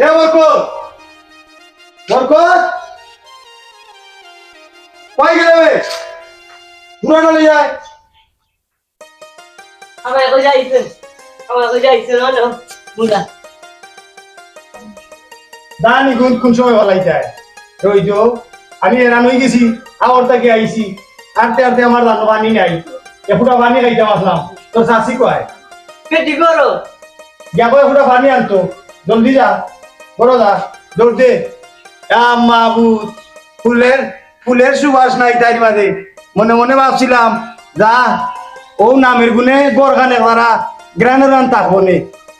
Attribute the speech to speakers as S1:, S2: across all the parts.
S1: এ বরকত বরকত কই গেলে বে পুরানো লই যায়
S2: আমার যাইছে না বুঝা
S1: দানি কোন সময় ভালাই যায় ওই তো আমি এরান হয়ে গেছি আওয়ার থেকে আইছি আনতে আনতে আমার রান্না পানি নাই এফুটা পানি খাইতে আসলাম তোর শাশি কয়
S2: পেটি করো
S1: যাবো এফুটা পানি আনতো জলদি যা বড় দা দৌড় দে মাহবুদ ফুলের সুবাস নাই তাই মাঝে মনে মনে ভাবছিলাম যা ও নামের গুনে গরখান একবারা গ্রানের রান থাকবো নে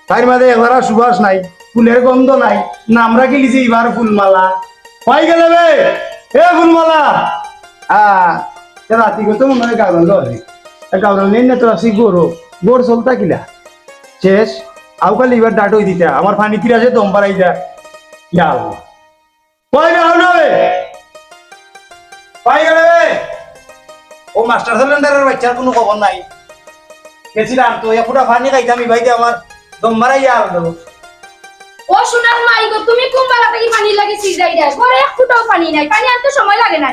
S1: তাই মাঝে একবারা সুবাস নাই ফুলের গন্ধ নাই নাম রাখি লিছি এবার ফুলমালা পাই গেলে বে এ ফুলমালা রাতি তো মনে হয় গাউরান লড়ে গাউরান নেই না তো আসি গোর চলতা কিলা শেষ আউকাল এবার ডাট হয়ে দিতে আমার ফানি কিরা আছে দম পারাই যা ইয়াল কই না হলো বে পাই গেলে বে ও মাস্টার সিলিন্ডারের বাচ্চার কোনো খবর নাই গেছিলাম তো এফুটা ফানি খাইতাম ভাইতে আমার দম মারাই ইয়াল দেবো
S3: ও সোনার মাই গো তুমি কুম্বালা থেকে পানি লাগে সিজাই দেয় পরে এক ফুটাও পানি নাই পানি আনতে সময় লাগে না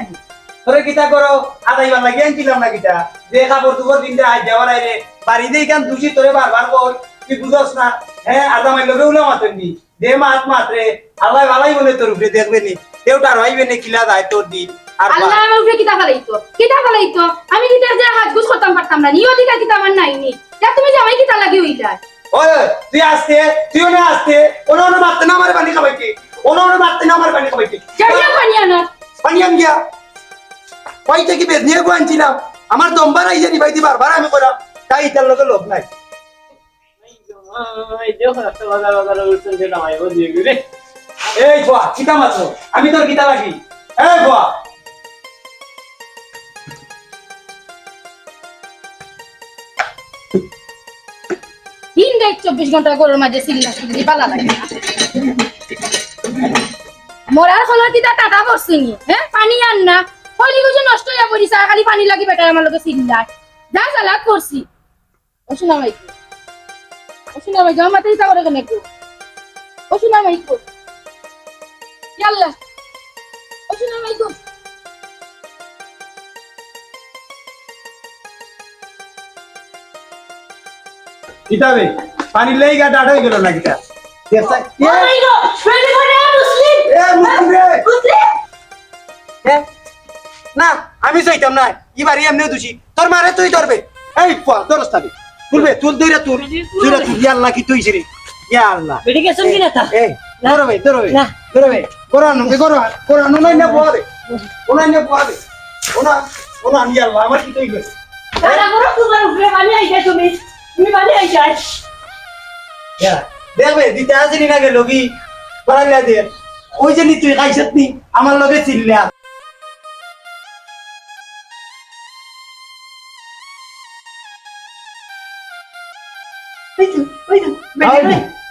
S1: তোরে কিতা করো আদাইবার লাগে আনছিলাম না কিতা যে কাপড় দুপুর দিন আজ দেওয়ার আইরে বাড়িতে কেন দুষি তোরে বারবার বল তুই বুঝস না হ্যাঁ আদা মাইল লগে উলা মাতেন দি দে মাত মাত্রে আল্লাহ ভালাই বলে তোর উপরে দেখবে নি দেউটার হইবে নি কিলা যায় তোর দিন আর
S3: আল্লাহ আমার উপরে কিতা ফলাইতো আমি কিতা যে হাত গুছ করতাম পারতাম না নিও দিকা কিতা আমার নাই নি যা তুমি জামাই কিতা লাগি হইলা
S1: ওই তুই আসতে তুইও না আসতে ওনো মারতে না আমার পানি খাবাইতে ওনো মারতে না আমার পানি খাবাইতে
S3: যাইয়া পানি আনো
S1: পানি আন গিয়া কই থেকে বেদ নিয়ে গো আনছিলাম আমার দমবার আই জানি ভাইতি বারবার আমি কইলাম তাই ইতার লগে লোক নাই এই ফোয়া কিতা মাত্র আমি তোর কিতা লাগি এই ফোয়া
S3: দিন দেখ 24 ঘন্টা গরুর মাঝে সিল্লা সিল্লি পালা লাগে মরার ফলত কিতা টাটা বসছিনি হ্যাঁ পানি আন না হলি গুছে নষ্ট হইয়া পড়িছে আর খালি পানি লাগি বেটা আমার লগে সিল্লা যা চালাক করছি ওশুনা মাই গো মাতে ইতা করে কেন একটু ওশুনা মাই গো ইয়াল্লা ওশুনা মাই গো
S1: কিতাবে পানি লেই গা ডাট হয়ে গেল না কিতা দেখছ
S3: ও মাই গো ফ্রেন্ড করে মুসলিম
S1: মুসলিম রে
S3: মুসলিম
S1: না আমি চাইতাম না এবারে এমনি দুছি তোর মারে তুই ধরবে এই ফোয়া দরস্তাবে তুলবে তুল দইরা তুল ইয়া আল্লাহ কি তুইছ রে ইয়া আল্লাহ
S2: পেটি কে শুনবি না তা
S1: এই ধরবে কোরআন নাই না পড়ে ওনাই না পড়ে ওনা আমি আল্লাহ আমার কি তুই গেছে
S2: দাদা বড় তোমার উপরে পানি আইছে তুমি পানি আইছে
S1: দেখবে দিতে আসেনি না গেল কি পড়াইলা দে ওই যে তুই খাইছত নি আমার লগে চিল্লা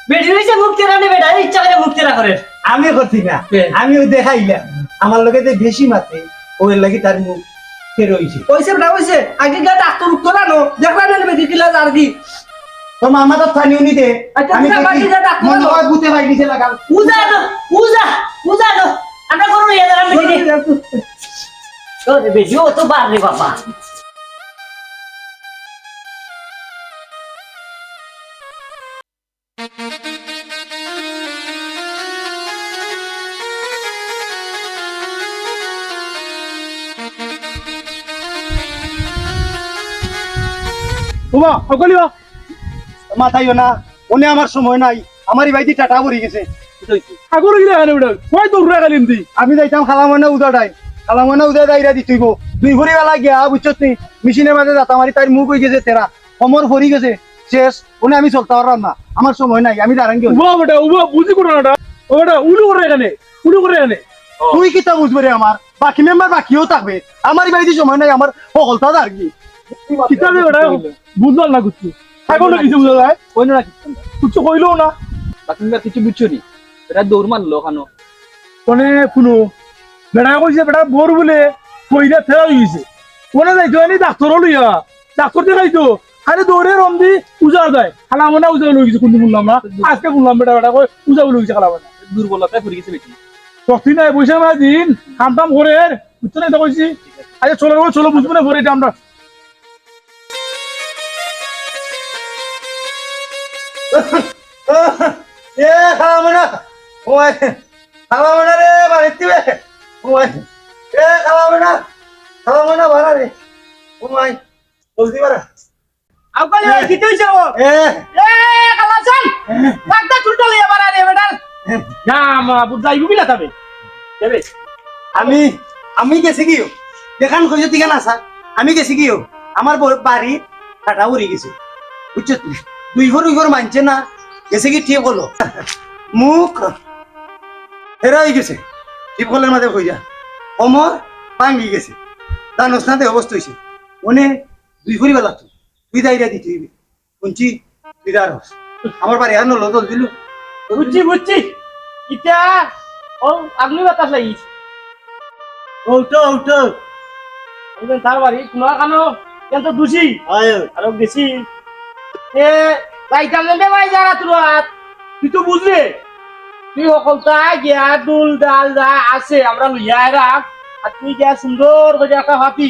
S2: বেটি রইছে মুক্তি রানে বেটা ইচ্ছা করে মুক্তি না করে
S1: আমি করছি না আমি ওই দেখাইলাম আমার লগে যে বেশি মাতে ওই লাগি তার মুখ ফের হইছে
S2: কইছে বেটা কইছে আগে গা ডাক্তার উত্তর আনো দেখলা না বেটি কিলা আর কি
S1: তো মামা তো থানি উনি দে
S2: আচ্ছা,
S1: আমি
S2: বুঝা বাকি যা ডাক্তার
S1: মনে
S2: দাও।
S1: হয় বুতে ভাই নিচে লাগাম
S2: পূজা আমরা করব ইয়া দাঁড়ান বেটি তো বেটি ও তো বাড়রে বাবা
S1: ওমা সকলিও মাথাইও না ওনে আমার সময় নাই আমারই ভাইটি টাটা পড়ে গেছে
S4: আগর গিলা এখানে বেটা কয় দূর রে গালিম দি
S1: আমি যাইতাম খালামনা উদাটাই খালামনা উদা দাইরা দিতইব দুই ভরি বেলা গিয়া বুঝছত নি মেশিনের মাঝে যাতা মারি তার মুখ হয়ে গেছে তেরা কমর ভরি গেছে শেষ ওনে আমি চলতে পারলাম না আমার সময় নাই আমি দাঁড়ান গিয়ে
S4: উবা বেটা উবা বুঝি করো না ও বেটা উলু করে এখানে
S1: তুই কিতা বুঝবে রে আমার বাকি মেম্বার বাকিও থাকবে আমারই বাড়িতে সময় নাই আমার সকলতা আর কি
S4: কিতা রে বেটা বুঝলাম না কিছু আগর না কিছু বুঝা যায়
S5: কইনো না
S4: কিছু কইলো না
S5: বাকিটা কিছু বুঝছো নি এটা দৌড় মারলো খানো
S4: কোনে শুনো বেটা কইছে বেটা বোর বলে কইরা থেরা হইছে কোনে যাইতো এনি ডাক্তার লইয়া ডাক্তার দেখাইতো আরে দৌড়ে রমদি উজা যায় খালা মনে উজা লই গেছে কোন বললাম না আজকে বললাম বেটা বেটা কই উজা লই গেছে খালা মনে
S5: দুর্বলতায় পড়ে গেছে বেশি
S4: শক্তি নাই পয়সা নাই দিন কাম টাম করে বুঝছো না এটা কইছি আচ্ছা চলো চলো বুঝবো না করে এটা আমরা
S1: এ খাওয়াবো না ওই খাওয়াবো না রে বাড়িতে ওই এ খাওয়াবো না ভাড়া রে ওই বলতে পারা
S2: আউকালি ভাই কি হইছে ও
S1: এ
S2: এ কালাসান ডাক্তার চুলটা লইয়া বাড়া রে বেটার
S4: না মা বুঝাই গুবিলা তবে
S2: দেবে
S1: আমি গেছি কি দেখান কইছো ঠিক না স্যার আমি গেছি কি আমার বাড়ি কাটা উড়ে গেছে বুঝছো দুই ঘর মানছে না গেছে কি ঠিক হলো মুখ হেরা হয়ে গেছে ঠিক হলের মাঝে হয়ে যা অমর ভাঙ্গি গেছে জানোস না দেহ অবস্থা হয়েছে মনে দুই ঘড়ি বেলা তুই দায়রা দিতে হইবে শুনছি তুই দাঁড়াস আমার বাড়ি আর নলো দল দিল
S2: বুঝছি ইটা ও আগলি বাতাস লাগিছে
S1: উঠো
S2: ওদের তার বাড়ি শোনা কানো কিন্তু দুষি আর বেশি এ যাইতাম নেবে ভাই যারা তুই তো বুঝলে তুই সকলটা গিয়া দুল ডাল যা আছে আমরা লইয়া রাখ আর তুই গিয়া সুন্দর করে একটা হাতি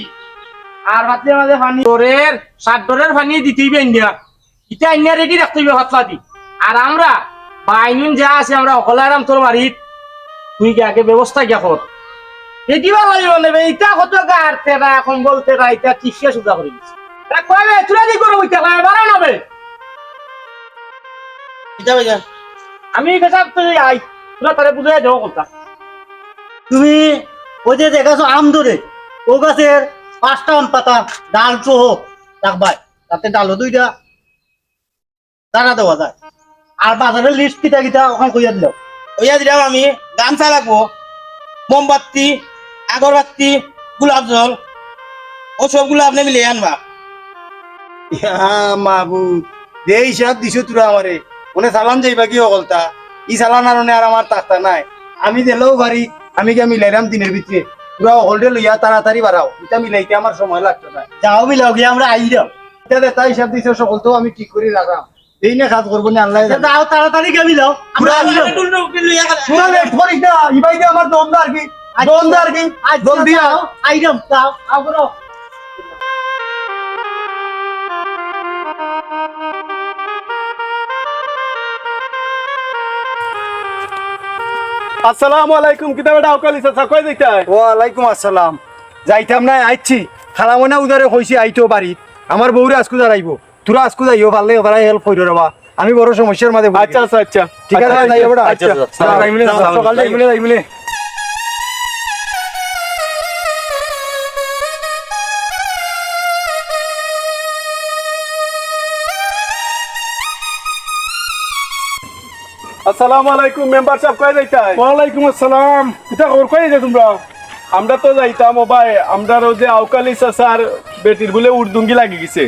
S2: আর হাতের মাঝে পানি ডোরের 7 ডোরের পানি দিতেই ইন্ডিয়া এটা ইন্ডিয়া রেডি রাখতে হইবে হাত পাতি আর আমরা বাইনুন যা আছে আমরা সকলে আরাম তোর বাড়ির তুই গিয়ে আগে ব্যবস্থা গিয়া কর এটিও লাগিব নেবে ইটা কত গার তেরা কম্বল তেরা ইটা টিসিয়া সুদা করে দিছে তা কইবে তুই দি করব ইটা কইবে বাড়া নবে আমি গেছাম তুই আই তোরা তারে বুঝাই দেও কথা
S6: তুমি ওই যে দেখাছো আম ধরে ও গাছের 5টা আম পাতা ডাল সহ রাখবাই তাতে ডালও 2টা দানা দেওয়া যায় আর বাজারের লিস্ট কিটা ওখানে কইয়া দিল
S2: ওইয়া দিলাম আমি গামছা লাগবো মোমবাতি আগরবাতি গোলাপ জল ও সবগুলো আপনি মিলে আনবা
S1: মাহবুব যে হিসাব দিছো তোরা আমারে মনে চালান যাইবা কি অকলতা ই চালান আর আমার তাকতা নাই আমি দিলেও পারি আমি কে মিলাইরাম দিনের ভিতরে তোরা অকলটে লইয়া তাড়াতাড়ি বাড়াও এটা মিলাইতে আমার সময় লাগতো না
S6: যাও মিলাও গিয়ে আমরা আই যাও
S1: এটা তাই হিসাব দিছো সকল তো আমি ঠিক করে রাখাম এই না কাজ করবো না আল্লাহ জানে।
S6: যাও তাড়াতাড়ি গিয়ে মিলাও আমরা আই যাও
S1: তোরা লেট করিস না ইবাই দে আমার দমদার কি জলদি আও
S6: আই যাও যাও
S2: আগরো
S4: আসসালামু আলাইকুম কিতা বেটা আউকালি চাচা কই যাইতা
S1: ওয়ালাইকুম আসসালাম যাইতাম না আইছি খালামনা উদারে কইছি আইতো বাড়ি আমার বউরে আজকু দাঁড়াইব তোরা আজকু যাইও পারলে ওরা হেল্প কইরো রবা আমি বড় সমস্যার মাঝে পড়ি।
S4: আচ্ছা
S1: ঠিক আছে যাইও বেটা
S4: আচ্ছা
S1: সকালে যাইমিলে
S4: আসসালামু আলাইকুম মেম্বার সাহেব কই যাইতা ওয়ালাইকুম আসসালাম কিতা খবর কই যাইতা তোমরা আমরা তো যাইতাম ও ভাই আমরা যে আউকালি চাচার বেটির বলে উর্দুঙ্গি লাগি গেছে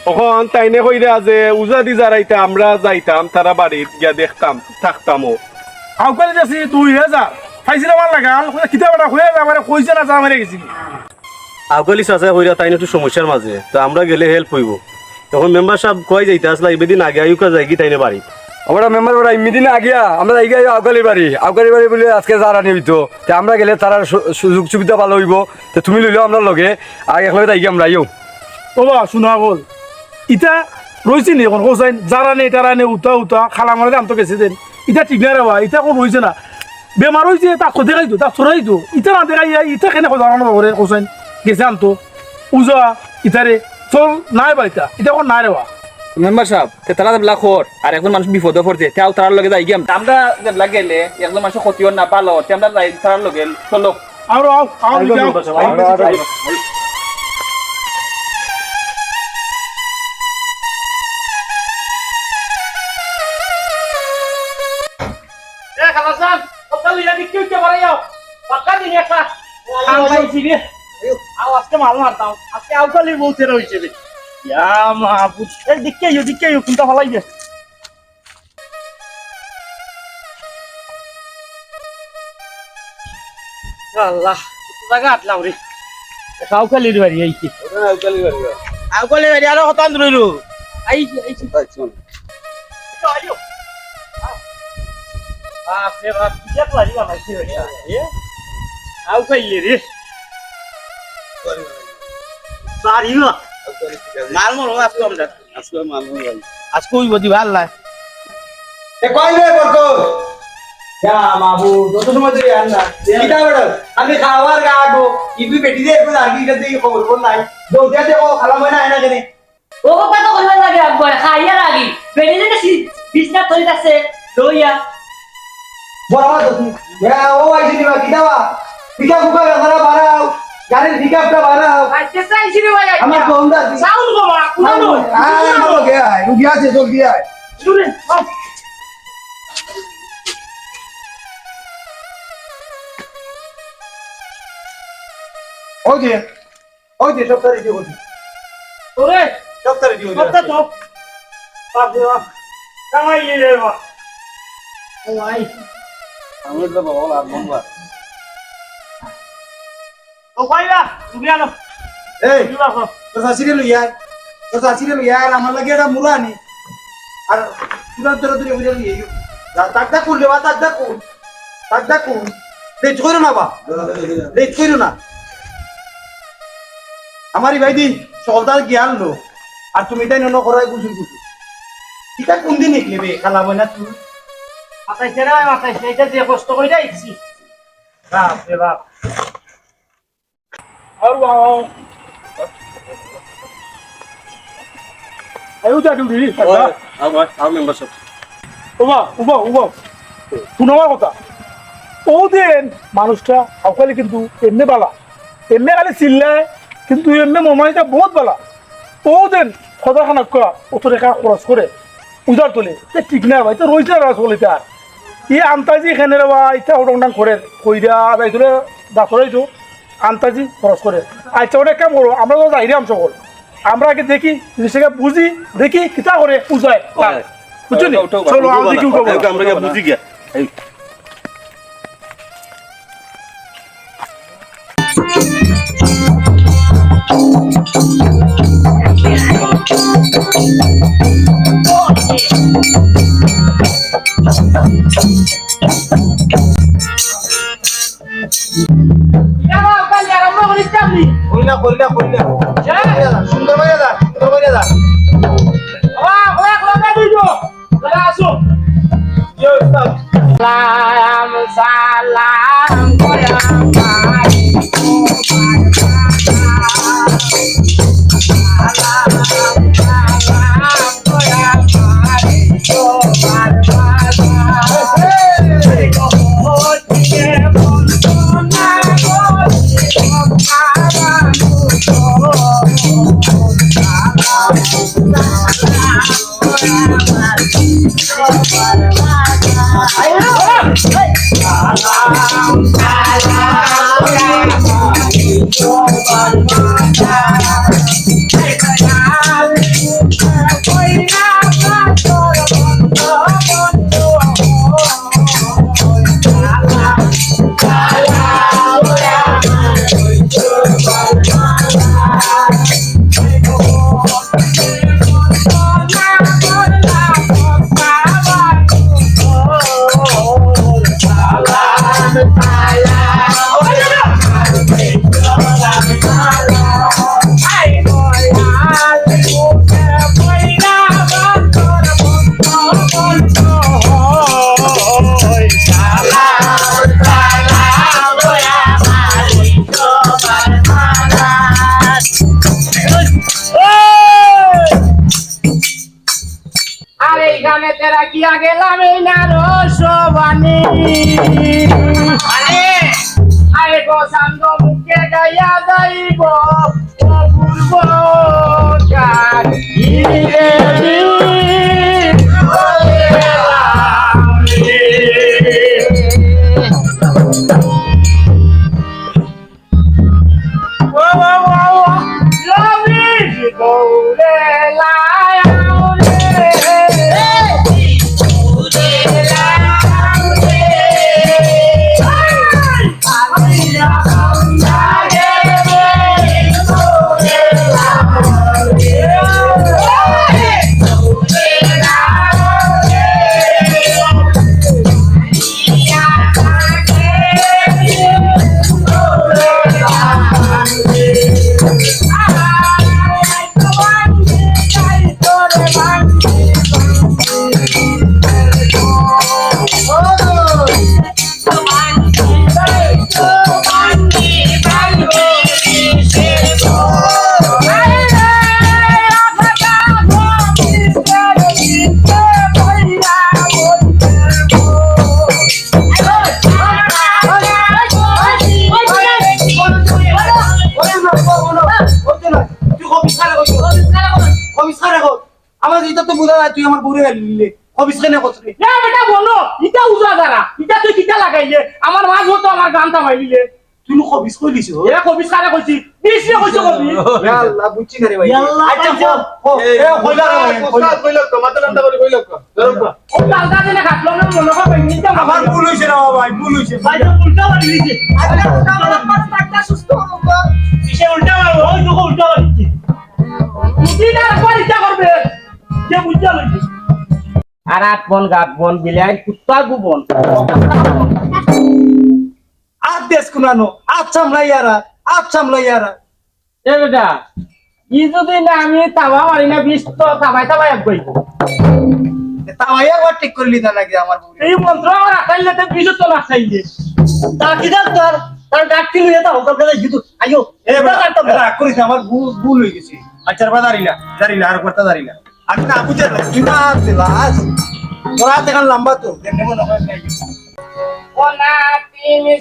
S4: তখন তাইনে কইরা যে উজা দি যারাইতা আমরা যাইতাম তারা বাড়িত গিয়া দেখতাম থাকতামও আউকালি যাচ্ছি তুই হে যা খাইছিল আমার লাগাল কিতা বেটা হয়ে যা মানে কইছে না যা মারে গেছি
S7: আউকালি চাচা কইরা তাই একটু সমস্যার মাঝে তো আমরা গেলে হেল্প হইব তখন মেম্বার সাহেব কই যাইতা আসলে এবেদিন আগে আইউকা যাই কি তাইনে বাড়ি
S8: আমরা মেম্বার বাড়ি মিদিনে আগিয়া আমরা আগে আউকালি বাড়ি বলে আজকে যারা নিবিত তে আমরা গেলে তার সুযোগ সুবিধা ভালো হইব তো তুমি লইলেও আমরা লগে আর একলগে তাই আমরা আইও
S4: বাবা শোনা বল ইটা রয়েছে নি এখন হোসাইন যারা নেই তারা নেই উতা খালা মারে দাম তো গেছে দেন ইটা ঠিক না রে বা ইটা কোন রয়েছে না বেমার হয়েছে তা খোঁজে খাইতো তা ছড়াইতো ইটা না দেখাই ইটা কেন খোঁজানো করে হোসাইন গেছে আনতো উজা ইটারে চল নাই বাড়িটা এটা কোন নাই রে বা
S5: মেম্বার সাহেব তারা যেগুলা খর আর একজন মানুষ বিপদে পড়ছে তাও তার লগে যাই গিয়ে আমরা যেগুলা গেলে একজন মানুষ ক্ষতিও না পালো আমরা যাই তার লগে চলো
S4: আর
S2: এ খালাসান সকাল ইয়া দিকে উঠে বাড়াই যাও পাক্কা দিন একটা কাম পাইছি রে আও আজকে মাল মারতাম আজকে আউকালি বলতে রইছে রে ইয়া মাহবুব এই দিকে কোনটা ফলাই দে আল্লাহ জায়গা আটলাম রে আউকালির বাড়ি আইছি আউকালি বাড়ি আরো হতান রইলো আইছি আইও বাপরে বাপ কিটা পারি বানাইছে এটা এ আউ কইলে রে
S6: সারিও
S2: মাল মরো আজকে আমরা আজকে ওই বদি ভাল নাই
S1: এ কই রে বরকত ইয়া মাবু যত সময় ধরে আন না কিটা বড় আমি খাওয়ার গা আগো ইবি বেটি দে একটু আরগি কে দিই খবর কোন নাই দৌড়ে দে ও খালা ময়না আয়না কেনে
S9: ও কত করবে লাগে একবার খাইয়া লাগি বেরিয়ে যেতে বিছনা তৈরি আছে লইয়া
S1: বড় মা তো ইয়া ও আইছি দিবা কিটা বা কিটা বুকা গানা বাড়াও গাড়ির পিকআপটা বাড়াও
S2: আজকে চাইছি রে ভাই
S1: আমার বন্ধা
S2: সাউন্ড বাবা কুনানো
S1: আয় কে আয় রুগী আছে জলদি আয়
S2: শুনে
S1: ওই যে সব তারিখ দিয়ে বলছি
S2: ওরে
S1: সব তারিখ দিয়ে
S2: কত তো বাপরে বাপ কামাইলি রে বাবা ও ভাই
S7: আমরা তো বাবা আর মঙ্গলা
S2: ও ভাইরা তুমি আনো
S1: এই
S2: তুমি রাখো
S1: তোর শাশুড়ি লই আয় আমার লাগে এটা মুলা নি আর তুই তোর তুই বুঝে নিয়ে তাকদা কুল দেবা তাকদা কুল লেট করো না বা লেট করো না আমারই ভাই দি সকলদার জ্ঞান লো আর তুমি তাই নন করাই গুছুল এটা কোন দিন নিকলেবে খালাবো না তুই
S2: মাথাইছে রে মাথাইছে এটা যে কষ্ট করে যাইছি বাপ রে বাপ
S4: আর আয়ু যা ডিউটি
S7: আর মেম্বারশিপ
S4: উবা শুনো আমার কথা ও দেন মানুষটা সকালে কিন্তু এমনি বালা এমনি খালি চিল্লায় কিন্তু এমনি মোমাইটা বহুত বালা ও দেন সদা খানাক করা অত টাকা খরচ করে উজার তোলে ঠিক না ভাই তো রয়েছে আসলে তার ই আন্তাজি এখানে বা ইটা ওটাং করে কইরা যাই তোলে ডাক্তারাইতো আন্তাজি খরচ করে আচ্ছা ওটা কাম করো আমরা তো যাই আম সকল আমরা আগে দেখি জিনিসটাকে বুঝি দেখি কিতা করে উজায় বুঝছো নি চলো আমরা দেখি উঠবো
S7: আমরা বুঝি গিয়া
S2: যাও কাল আরম্ভ করিস চাবলি
S1: কইলা সুন্দর করে দা
S2: বাবা ওরা কোলা দিছো চলে আসো
S1: ইয়ো উস্তাদ
S2: সালাম সালাম কয়া মারি আরে গানে তেরা কিয়া গেলাম এই না রসবানি আরে গো সান্দ মুখে গাইয়া যাইব অপূর্ব গাড়ি রে
S1: তুই আমার বউরে লিলে অফিস কেন করছিস
S2: না বেটা বলো ইটা উজা দাঁড়া ইটা তুই কিটা লাগাইলে আমার মাছ মতো আমার গামটা মাইলিলে
S1: তুই অফিস কইলিস
S2: এ কবিস কারে কইছি দিছি কইছো কবি
S1: আল্লাহ বুঝছি না রে ভাই
S6: ইয়াল্লা,
S1: আচ্ছা
S6: আচ্ছা,
S1: কইলা কইলা মাথা ঠান্ডা করে কইলা
S2: ও কালকা দিনে কাটলো না মনে কর নিতে
S1: আমার ভুল হইছে না ভাই ভুল হইছে
S6: ভাই উল্টা বাড়ি দিছে
S2: সে উল্টা মারবো ওই তো উল্টা মারছি তুই না পরীক্ষা করবে যে বুঝা লইছিস আর আট বন গাত বন বিলাই কুত্তা গুবন
S1: আর দেশ কুনানো আপ সামলাইয়ারা
S2: এ বেটা ই যদি না আমি তাবা মারি না বিষ তো তাবাই এক বই
S1: তাই একবার ঠিক করলি না নাকি আমার বউ
S2: এই মন্ত্র আমার আকাইলে তো বিষ তো না খাইলে
S6: তা কি ডাক্তার তার ডাক্তার লইয়া দাও কলকাতা জিতু আইও
S1: রাগ করিস আমার ভুল হয়ে গেছে আচ্ছা দাঁড়িলা আর কথা দাঁড়িলা আমি না বুঝে তুই না দিলাস তোর হাত এখন লম্বা তো কেন মনে হয় নাই
S2: ওনা তিনি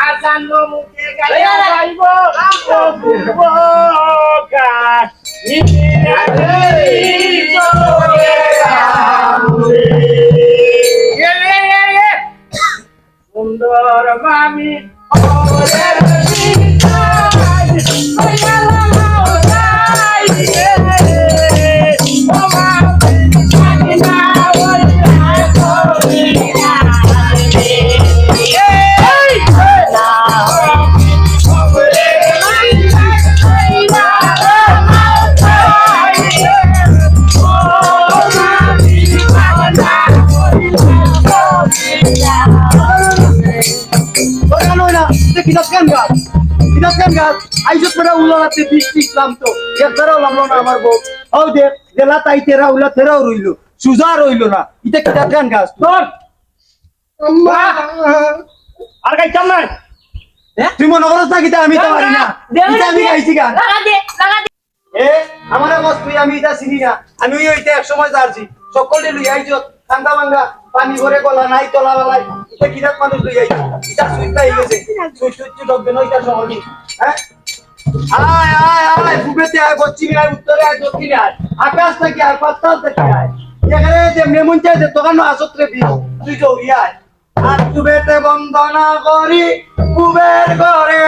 S2: আজানো মুখে গায়া গাইব বোকা সুন্দর মামি
S1: কিতাব কেন গাছ আইসত করে উলাতে বৃষ্টি ইসলাম তো একবারও লাগলো না আমার বউ ও দেখ জেলা তাই তেরা উলা তেরাও রইল সুজা রইল না এটা কিতাব কেন গাছ
S2: তোর আর গাইতাম না
S1: তুই মনে করছ না কিতা আমি তো পারি না কিতা আমি গাইছি গান এ আমার বস তুই আমি এটা চিনি না আমি ওইটা এক সময় যাচ্ছি সকলে লই আইছো ঠান্ডা ভাঙ্গা পানি ভরে গলা নাই তলা বেলায় এটা কিতাব মানুষ লই আইছো এটা সুইটা হয়ে গেছে সুই ঢকবে না এটা সহজে হ্যাঁ আয় বুকেতে আয় পশ্চিমে আয় উত্তরে আয় দক্ষিণে আয় আকাশ থেকে আয় পাতাল থেকে আয় এখানে যে মেমুন চাইছে দোকান আসত্রে বি তুই দৌড়ি আয় আর তুবেতে বন্দনা করি কুবের ঘরে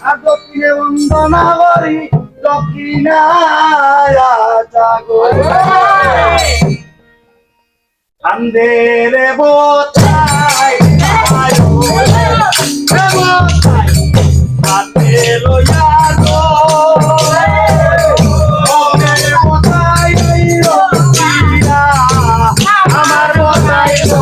S1: আর দক্ষিণে বন্দনা করি দক্ষিণে আন্দেরে বোতাই আমার বোতাই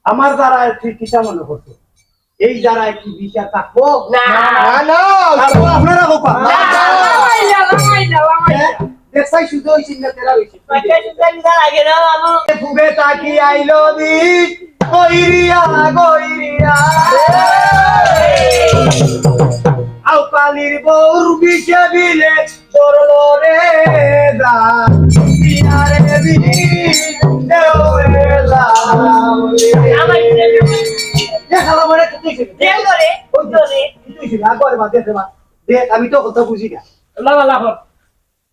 S1: আমার দ্বারা তুই কিসা মনে করছো এই দ্বারা কি বিচার থাকবো
S9: না।
S1: না থাকবো আপনারা কোপা
S2: লামাইলা
S1: দেখছাই শুধু হইছিস না তেরা হইছিস
S9: পাইকা সুন্দর লাগে না বাবু।
S1: ফুবে তাকি আইলো দি গইরিয়া আও কালির বউর বিছে বিলে করলো রে দা দিয়ারে বি দেওরে লাউলে
S9: আমার
S1: দেখালা মনে তুই ছিল
S9: দেল করে ওরে
S1: তুই ছিল আগরে বাদে দেবা দেখ আমি তো কথা বুঝি না
S2: লাখর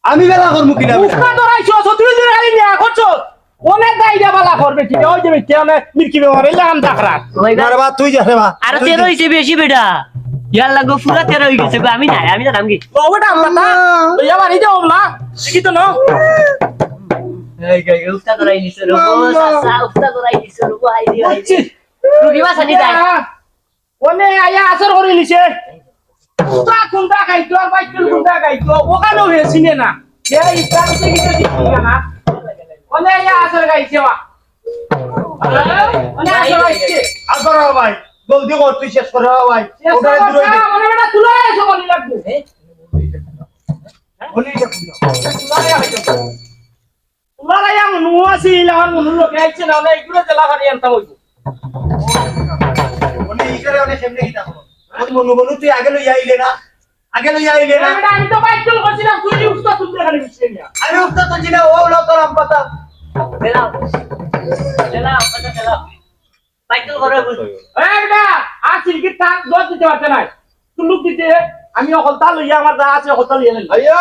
S1: আমি বেলা কর মুকি না
S2: উস্কা ধরাইছো তুই যে গালি নিয়া করছো অনেক দাইডা বালা করবে ঠিক ওই যে কেনে মিরকি বেমারে লাম দাখরা
S1: না বা তুই যা রে বা
S9: আর 13 হইছে বেশি বেটা ইয়ার লাগো পুরা 13 হই গেছে আমি না আমি জানাম কি
S2: ওটা আমতা তুই আমার এই যাও না কি তো না
S9: এই গাই উস্তাদ ধরাই দিছে রো সাসা উস্তাদ ধরাই দিছে রো আই দি রুগী বাসা দি তাই
S2: ওনে আয়া আসর করে নিছে তা কুন্ডা গাইতো আর বাইকেল কুন্ডা গাইতো ওখানে হয়েছে না এই ইসলাম থেকে কিছু শিখি না ওনে আয়া আসর গাইছে বা ওনে আসর গাইছে
S1: আগর ভাই জলদি কর তুই শেষ করে ভাই ওটা দূর হই
S2: মনে মনে তুলে এসো বলি লাগবে
S1: বলি
S2: তুলারা ইয়া মনু আছে ইলার মনু লোক আইছে না না এগুলো জেলা হারি আনতা হইব
S1: বলি ইকারে অনেক সামনে কিটা ওই মনু তুই আগে লই আইলে না
S2: আমি তো বাইকেল করছিলাম তুই যে উস্তাদ তুলতে খালি বিছরে নিয়া
S1: আমি উস্তাদ তো জিনা ও লোক তোর আমপাতা
S9: বেলাও বেলাও কথা বেলাও বাইকেল করে বল
S2: এই বেটা আসিল কি টান দোষ দিতে পারতে নাই তুলুক দিতে আমি অকলতা লইয়া আমার যা আছে অকলতা লইয়া নেন
S1: আইয়া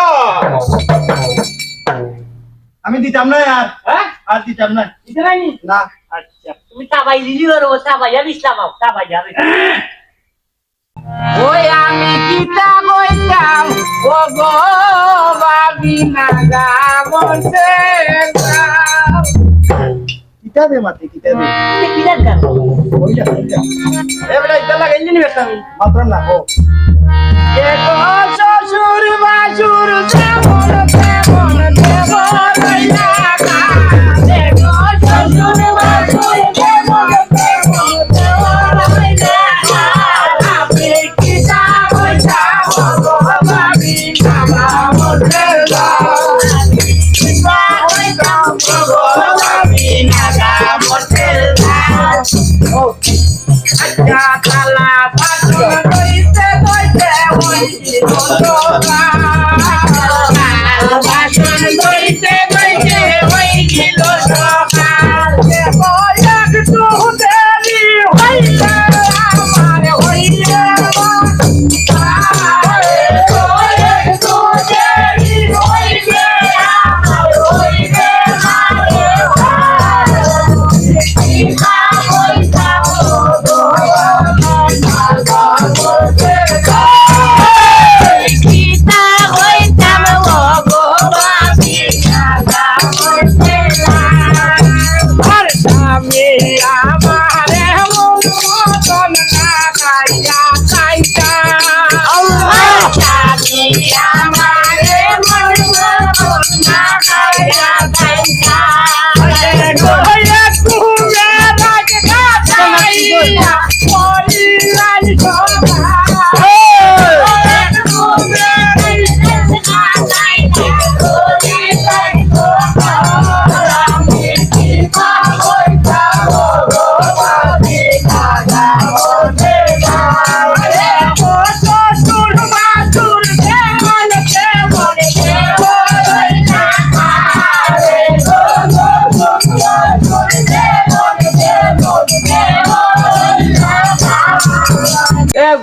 S1: আমি দিতাম না यार
S2: হ্যাঁ
S1: আর দিতাম না
S2: দিতে নাই নি
S1: না
S2: আচ্ছা
S9: তুমি তাবাই লিলি করো তাবাই ইসলাম তাবাই যাবে
S2: ওই আমি কিতা কইতাম ও গো বাবি না গামছে
S1: কিটা দে মাতে কিটা দে
S9: তুমি কি দরকার
S1: ওইটা
S2: এ বেটা ইতা লাগা ইঞ্জিনি বেটামি
S1: মাত্র না ও
S2: এ গো শ্বশুর বাসুর যেমন তেমন দেব লইলা কা এ গো শ্বশুর বাসুর যেমন তেমন দেব লইলা কা আমি কিতা কইতাম ও গো বাবি না গামছে কিতা কইতাম ও গো বাবি না গামছে আচ্ছা তালা বাসুর কইতে কইতে হইছি বন্ধুরা বাসুর কইতে কইতে হইছিল সকাল দেখো একটু দেরি হইলে আমার হইলে একটু দেরি হইলে আমার হইলে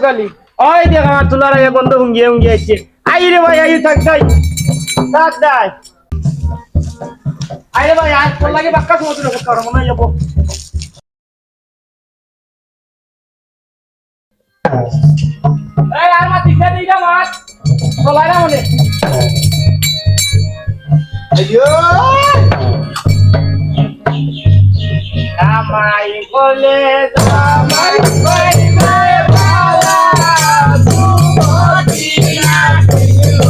S2: গালি ওই দেখ আমার তুলার আগে বন্ধ হুঙ্গিয়ে হুঙ্গিয়ে আসছে আই রে ভাই আই থাক যাই থাক যাই আই রে ভাই আজ তোর লাগে বাক্কা সমুদ্র করতে মনে যাবো এই আর মা দিশা দিগা মাছ তোলাই না মনে
S1: আইয়ো
S2: কামাই বলে কামাই কইবে বালা তুই না দিও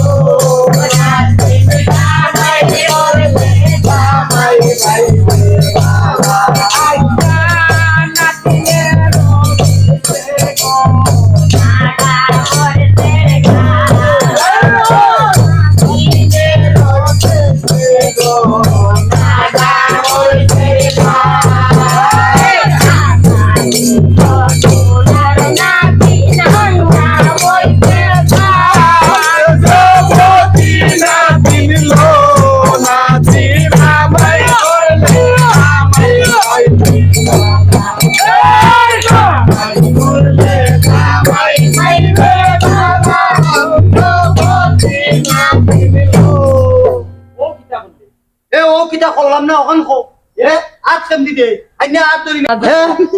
S6: বললাম না ওখান খো আজ কেমদি দে আইনা আজ ধরি না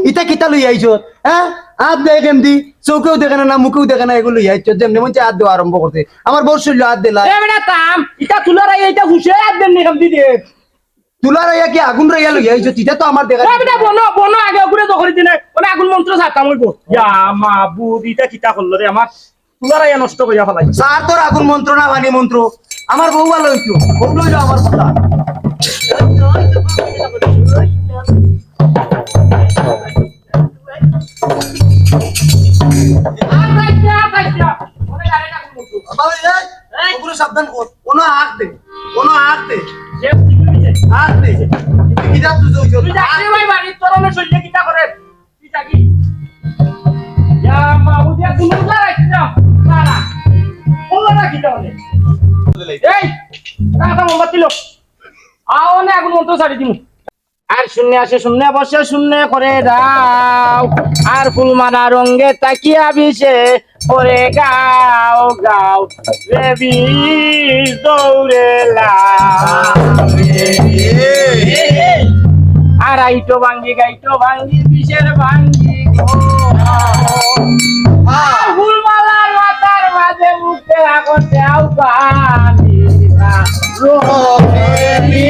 S6: ইটা কিতা লই আইছো হ্যাঁ আজ দে কেমদি চৌকেও দেখে না মুখেও দেখে না এগুলো লই আইছো যেমনি মন চাই হাত দেওয়া আরম্ভ করতে আমার বড় শরীর হাত দিলা
S2: এ বেটা তাম ইটা তুলার আই এটা হুশে আর দেন নিকম দি দে
S6: তুলা রাইয়া কি আগুন রাইয়া লই আইছো তিটা তো আমার দেখা
S2: এ বেটা বনো আগে ওগুলো দখল দিনে ওনা আগুন মন্ত্র সাতাম হইব ইয়া মাবুদ ইটা কিতা করলো রে আমার তুলার আই নষ্ট কইয়া ফেলাই
S6: স্যার তোর আগুন মন্ত্র না বাণী মন্ত্র আমার বউ ভালো হইতো বউ লইলো আমার কথা
S2: আর বাইটা ওনে গাড়ি না কোন মন্ত্র
S6: বাবা এই ওগুলো সাবধান কর কোনো আগ দে
S2: যে সিকিউরিটি
S6: আগ দে কি যা তুই
S2: তুই যাকে ভাই বাড়ি তোর না চললে কিতা করে তুই যাকি ইয়া মাবুদ ইয়া দুনুলা রাখতাম সারা ওলা রাখিতা ওনে এই কাটা মোমবাতি লো আওনে আগুন মন্ত্র ছাড়ি দিমু আর শূন্য আসে শূন্য বসে শূন্য করে দাও আর ফুল মারা রঙে তাকিয়া বিছে ওরে গাও গাও রেবি দৌড়ে আর আইটো ভাঙ্গি বিশের ভাঙ্গি আর ফুল মালার মাথার মাঝে মুখে আগতে আও পানি রোবি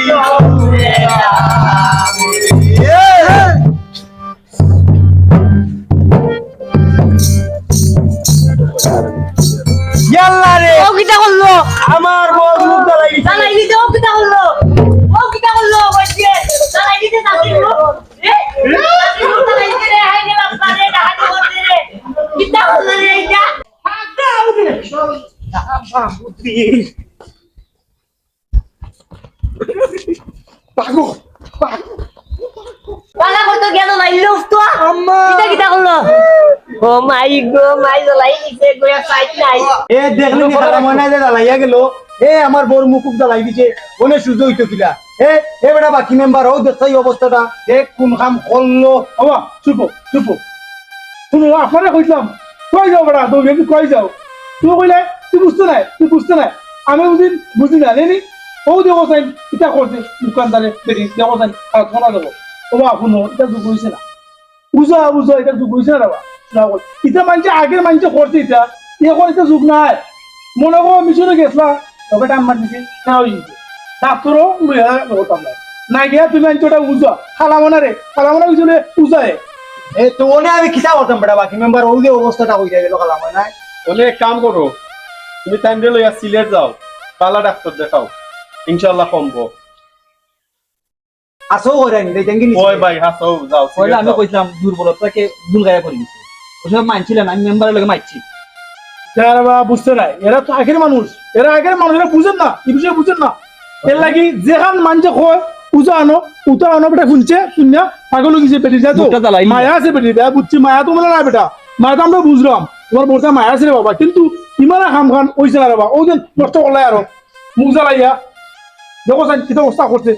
S2: দৌড়ে
S6: ইয়াল্লা রে
S9: ও কিটা করলো
S6: আমার বউ মুখ জ্বালাই দিছে
S9: চালাই দিতে ও কিটা করলো বসে চালাই দিতে চাকরিলো চালাই দিতে রে হাই রে বাবা রে ডাহাতি করতে রে কিটা করলো রে এটা পালা করতে গেল লাইলো তো আম্মা কিটা করলো ও মাই গো মাই জ্বালাই দিতে গোয়া সাইড নাই
S6: এ দেখলি নি খালা ময়না যে জ্বালাইয়া গেল এ আমার বউর মুখ জ্বালাই দিছে কোনে সুযোগ হইতো কিলা এ বেটা বাকি মেম্বার ও দেখছাই অবস্থাটা দেখ কোন কাম করলো
S4: বাবা চুপ শুনো আপনারা কইলাম কই যাও বড়া তুমি একটু কই যাও তুই কইলে তুই বুঝতে নাই আমি বুঝি না নেনি ও দেখো সাই এটা করছে দোকানদারে দেখি দেখো সাই আর শোনা দেবো ও বা শুনো এটা যুগ হইছে না বুঝা এটা যুগ হইছে না বাবা এটা মানছে আগের মানছে করছে এটা এখন এটা যুগ নাই মনে করো মিশনে গেছলা তবে টান মার দিছে না হই ডাক্তারও লইয়া লগতাম নাই গিয়া তুমি আনছো ওটা উজা খালামনা উজলে উজায়
S6: এ তো ওনে আমি কিসা করতাম বেটা বাকি মেম্বার ও যে অবস্থাটা হইয়া গেল খালা ময়না
S4: বলে এক কাম করো তুমি টাইম দিয়ে লইয়া সিলেট যাও পালা ডাক্তার দেখাও ইনশাআল্লাহ কমবো
S6: আসো কইরানি দেখেন কি
S4: ওই ভাই হাসো যাও
S5: পয়লা আমি
S4: সিলেট যাও।
S5: কইছিলাম দুর্বলতাকে দুলগায়া করে দিছে ওসব মানছিলাম আমি মেম্বারের লগে মারছি
S4: যারা বা বুঝতে নাই এরা তো আগের মানুষ এরা বুঝেন না এই বিষয়ে বুঝেন না এর লাগি যেখান মানছে কয় পূজা আনো উতা আনো বেটা শুনছে শুনিয়া পাগল গেছে বেটি যা তো
S5: মুখটা জ্বালাই
S4: মায়া আছে বেটি যা বুঝছি মায়া তো বলে না বেটা মায়া তো আমরা বুঝলাম তোমার বলতে মায়া আছে রে বাবা কিন্তু ইমান খাম খান ওইছে না রে বাবা ও যে নষ্ট করলে আরো মুখ জ্বালাইয়া দেখো সাইন কিতা অবস্থা করছে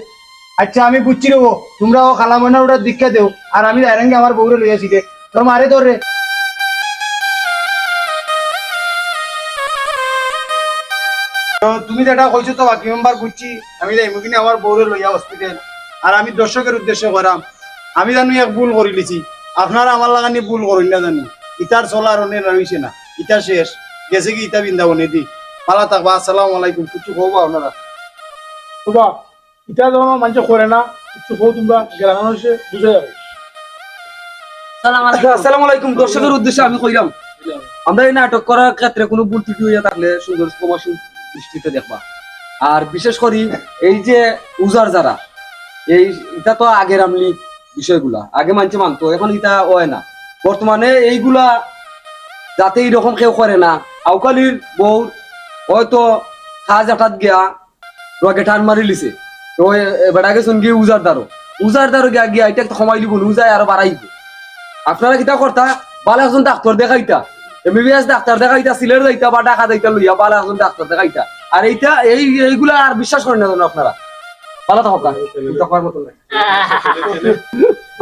S1: আচ্ছা আমি বুঝছি রে তোমরা ও খালা ময়নার ওটা দীক্ষা দেও আর আমি ডাইরেক্ট আমার বউরে লইয়াছি রে তোর মারে তোর রে তো তুমি যেটা কইছো তো বাকি মেম্বার বুঝছি আমি যাইমু কিনা আমার বউরে লইয়া হসপিটাল আর আমি দর্শকের উদ্দেশ্যে করাম আমি জানি এক ভুল করে লিছি আপনারা আমার লাগানি ভুল করেন না জানি ইটার চলার অনেক রয়েছে না ইটা শেষ গেছে কি ইটা বৃন্দাবনে দি পালা থাকবা আসসালামু আলাইকুম কিছু কবা আপনারা
S4: বাবা এটা যখন মানুষ করে না কিছু হোক তোমরা গ্রামের মানুষে বুঝে যাবে
S9: সালাম আলাইকুম
S5: আসসালামু আলাইকুম দর্শকের উদ্দেশ্যে আমি কইলাম আমরা এই নাটক করার ক্ষেত্রে কোনো ভুল ত্রুটি হইয়া থাকলে সুন্দর কমার্শিয়াল দৃষ্টিতে দেখবা আর বিশেষ করে এই যে উজার যারা এই এটা তো আগের আমলি বিষয়গুলা আগে মানছে মানতো এখন এটা হয় না বর্তমানে এইগুলা যাতে এইরকম কেউ করে না আউকালির বউ হয়তো খাজ আটাত গিয়া রগে টান মারি লিছে তো বেড়াকে শুন গিয়ে উজার দ্বারো গিয়া গিয়া এটা সময় লিব উজায় আরো বাড়াইব আপনারা কিতা করতা বালা একজন ডাক্তার দেখাইতা এমবিবিএস ডাক্তার দেখাইতা সিলেট যাইতা বা ঢাকা যাইতা লইয়া বালা একজন ডাক্তার দেখাইতা আর এইগুলা আর বিশ্বাস করেন না আপনারা ভালো থাকা তখন মতো নাই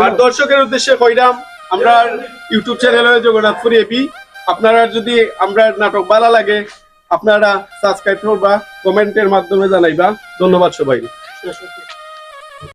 S4: আর দর্শকের উদ্দেশ্যে কইরাম আমরা ইউটিউব চ্যানেলে জগন্নাথপুর এপি আপনারা যদি আমরা নাটক ভালো লাগে আপনারা সাবস্ক্রাইব করবা, কমেন্টের মাধ্যমে জানাইবা। ধন্যবাদ সবাই।